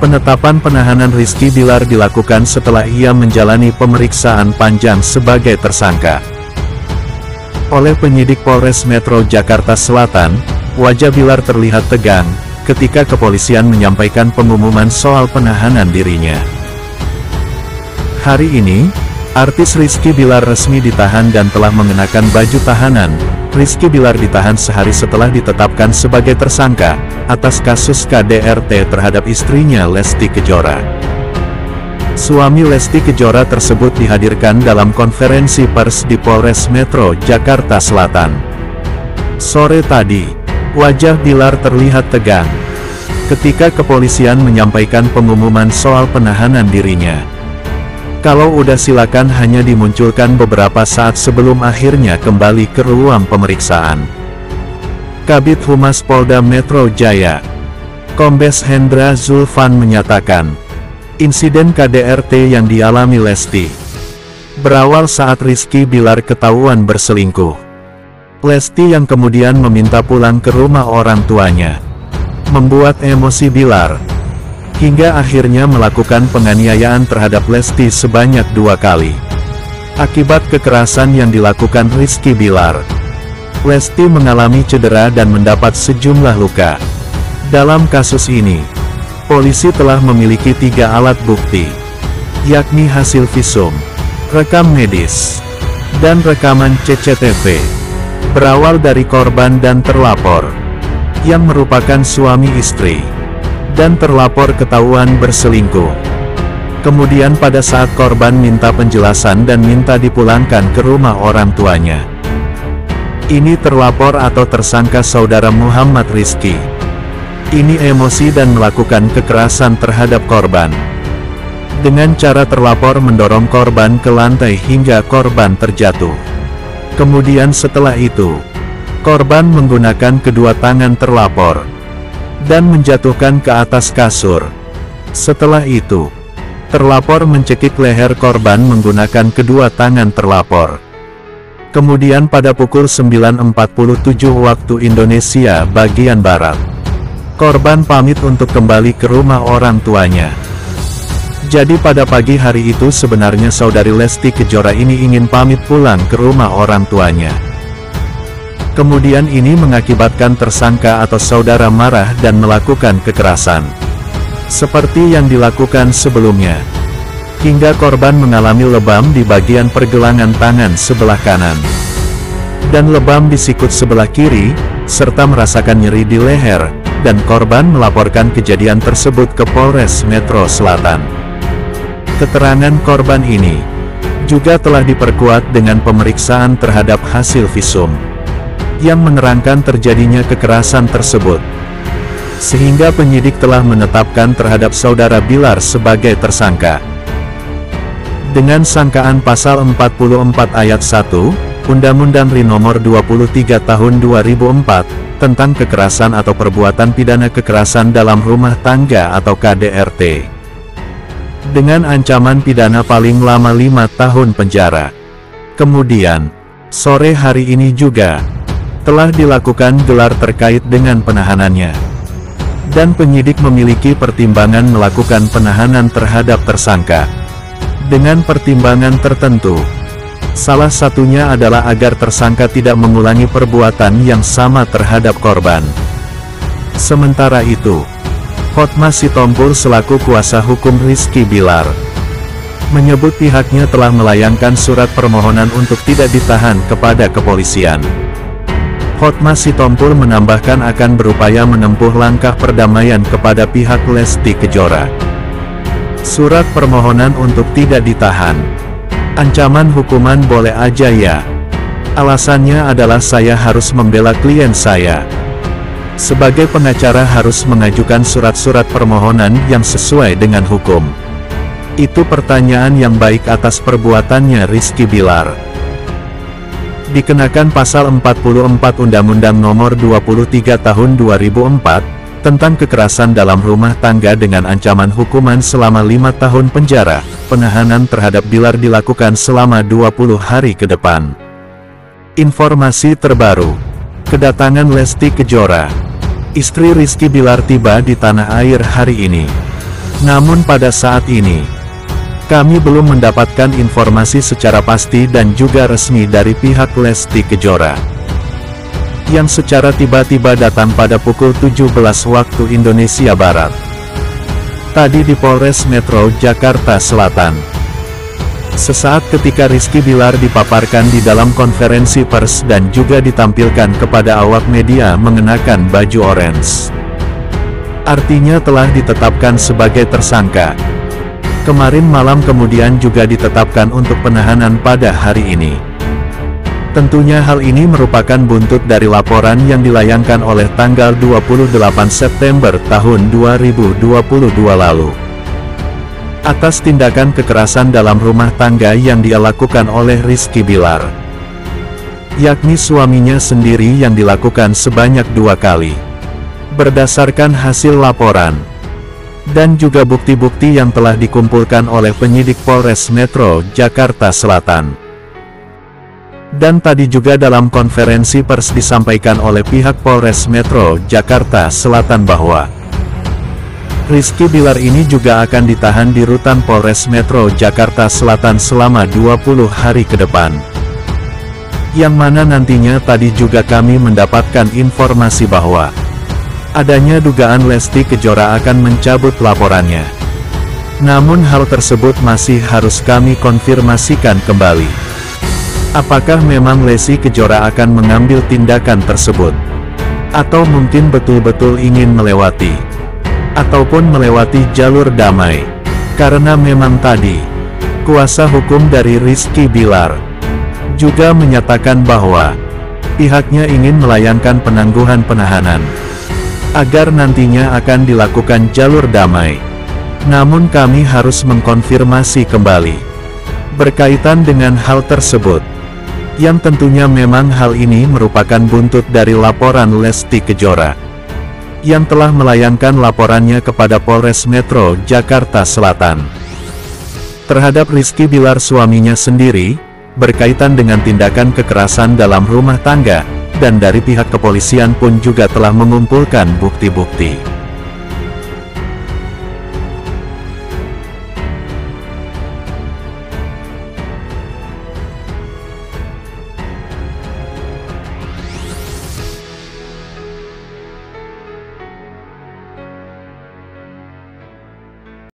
Penetapan penahanan Rizky Bilar dilakukan setelah ia menjalani pemeriksaan panjang sebagai tersangka. Oleh penyidik Polres Metro Jakarta Selatan, wajah Bilar terlihat tegang ketika kepolisian menyampaikan pengumuman soal penahanan dirinya. Hari ini, artis Rizky Bilar resmi ditahan dan telah mengenakan baju tahanan. Rizky Bilar ditahan sehari setelah ditetapkan sebagai tersangka atas kasus KDRT terhadap istrinya Lesti Kejora. Suami Lesti Kejora tersebut dihadirkan dalam konferensi pers di Polres Metro Jakarta Selatan. Sore tadi, wajah Bilar terlihat tegang ketika kepolisian menyampaikan pengumuman soal penahanan dirinya. Kalau udah silakan, hanya dimunculkan beberapa saat sebelum akhirnya kembali ke ruang pemeriksaan. Kabid Humas Polda Metro Jaya, Kombes Hendra Zulfan menyatakan, insiden KDRT yang dialami Lesti berawal saat Rizky Bilar ketahuan berselingkuh. Lesti yang kemudian meminta pulang ke rumah orang tuanya membuat emosi Bilar, hingga akhirnya melakukan penganiayaan terhadap Lesti sebanyak 2 kali. Akibat kekerasan yang dilakukan Rizky Bilar, Lesti mengalami cedera dan mendapat sejumlah luka. Dalam kasus ini, polisi telah memiliki 3 alat bukti, yakni hasil visum, rekam medis, dan rekaman CCTV, berawal dari korban dan terlapor, yang merupakan suami istri, dan terlapor ketahuan berselingkuh. Kemudian pada saat korban minta penjelasan dan minta dipulangkan ke rumah orang tuanya, ini terlapor atau tersangka saudara Muhammad Rizky ini emosi dan melakukan kekerasan terhadap korban. Dengan cara terlapor mendorong korban ke lantai hingga korban terjatuh. Kemudian setelah itu, korban menggunakan kedua tangan terlapor dan menjatuhkan ke atas kasur. Setelah itu, terlapor mencekik leher korban menggunakan kedua tangan terlapor. Kemudian pada pukul 9.47 waktu Indonesia bagian Barat, korban pamit untuk kembali ke rumah orang tuanya. Jadi pada pagi hari itu sebenarnya saudari Lesti Kejora ini ingin pamit pulang ke rumah orang tuanya. Kemudian ini mengakibatkan tersangka atau saudara marah dan melakukan kekerasan, seperti yang dilakukan sebelumnya, hingga korban mengalami lebam di bagian pergelangan tangan sebelah kanan, dan lebam di sikut sebelah kiri, serta merasakan nyeri di leher, dan korban melaporkan kejadian tersebut ke Polres Metro Selatan. Keterangan korban ini juga telah diperkuat dengan pemeriksaan terhadap hasil visum yang menerangkan terjadinya kekerasan tersebut, sehingga penyidik telah menetapkan terhadap saudara Bilar sebagai tersangka dengan sangkaan pasal 44 ayat 1, Undang-Undang RI Nomor 23 Tahun 2004, tentang kekerasan atau perbuatan pidana kekerasan dalam rumah tangga atau KDRT, dengan ancaman pidana paling lama 5 tahun penjara. Kemudian, sore hari ini juga telah dilakukan gelar terkait dengan penahanannya, dan penyidik memiliki pertimbangan melakukan penahanan terhadap tersangka dengan pertimbangan tertentu. Salah satunya adalah agar tersangka tidak mengulangi perbuatan yang sama terhadap korban. Sementara itu, Hotma Sitompul selaku kuasa hukum Rizky Bilar menyebut pihaknya telah melayangkan surat permohonan untuk tidak ditahan kepada kepolisian. Hotma Sitompul menambahkan akan berupaya menempuh langkah perdamaian kepada pihak Lesti Kejora. Surat permohonan untuk tidak ditahan. Ancaman hukuman boleh aja ya. Alasannya adalah saya harus membela klien saya. Sebagai pengacara harus mengajukan surat-surat permohonan yang sesuai dengan hukum. Itu pertanyaan yang baik atas perbuatannya Rizky Bilar. Dikenakan pasal 44 Undang-Undang Nomor 23 Tahun 2004, tentang kekerasan dalam rumah tangga dengan ancaman hukuman selama 5 tahun penjara, penahanan terhadap Bilar dilakukan selama 20 hari ke depan. Informasi terbaru, kedatangan Lesti Kejora, istri Rizky Bilar tiba di tanah air hari ini. Namun pada saat ini, kami belum mendapatkan informasi secara pasti dan juga resmi dari pihak Lesti Kejora, yang secara tiba-tiba datang pada pukul 17 waktu Indonesia Barat, tadi di Polres Metro Jakarta Selatan. Sesaat ketika Rizky Bilar dipaparkan di dalam konferensi pers dan juga ditampilkan kepada awak media mengenakan baju orange. Artinya telah ditetapkan sebagai tersangka. Kemarin malam kemudian juga ditetapkan untuk penahanan pada hari ini. Tentunya hal ini merupakan buntut dari laporan yang dilayangkan oleh tanggal 28 September tahun 2022 lalu. Atas tindakan kekerasan dalam rumah tangga yang dia lakukan oleh Rizky Bilar, yakni suaminya sendiri yang dilakukan sebanyak 2 kali. Berdasarkan hasil laporan, dan juga bukti-bukti yang telah dikumpulkan oleh penyidik Polres Metro Jakarta Selatan. Dan tadi juga dalam konferensi pers disampaikan oleh pihak Polres Metro Jakarta Selatan bahwa Rizky Bilar ini juga akan ditahan di rutan Polres Metro Jakarta Selatan selama 20 hari ke depan. Yang mana nantinya tadi juga kami mendapatkan informasi bahwa adanya dugaan Lesti Kejora akan mencabut laporannya. Namun hal tersebut masih harus kami konfirmasikan kembali. Apakah memang Lesti Kejora akan mengambil tindakan tersebut? Atau mungkin betul-betul ingin melewati, ataupun melewati jalur damai? Karena memang tadi, kuasa hukum dari Rizky Bilar juga menyatakan bahwa pihaknya ingin melayangkan penangguhan penahanan, agar nantinya akan dilakukan jalur damai. Namun kami harus mengkonfirmasi kembali berkaitan dengan hal tersebut, yang tentunya memang hal ini merupakan buntut dari laporan Lesti Kejora, yang telah melayangkan laporannya kepada Polres Metro Jakarta Selatan terhadap Rizky Bilar suaminya sendiri, berkaitan dengan tindakan kekerasan dalam rumah tangga. Dan dari pihak kepolisian pun juga telah mengumpulkan bukti-bukti.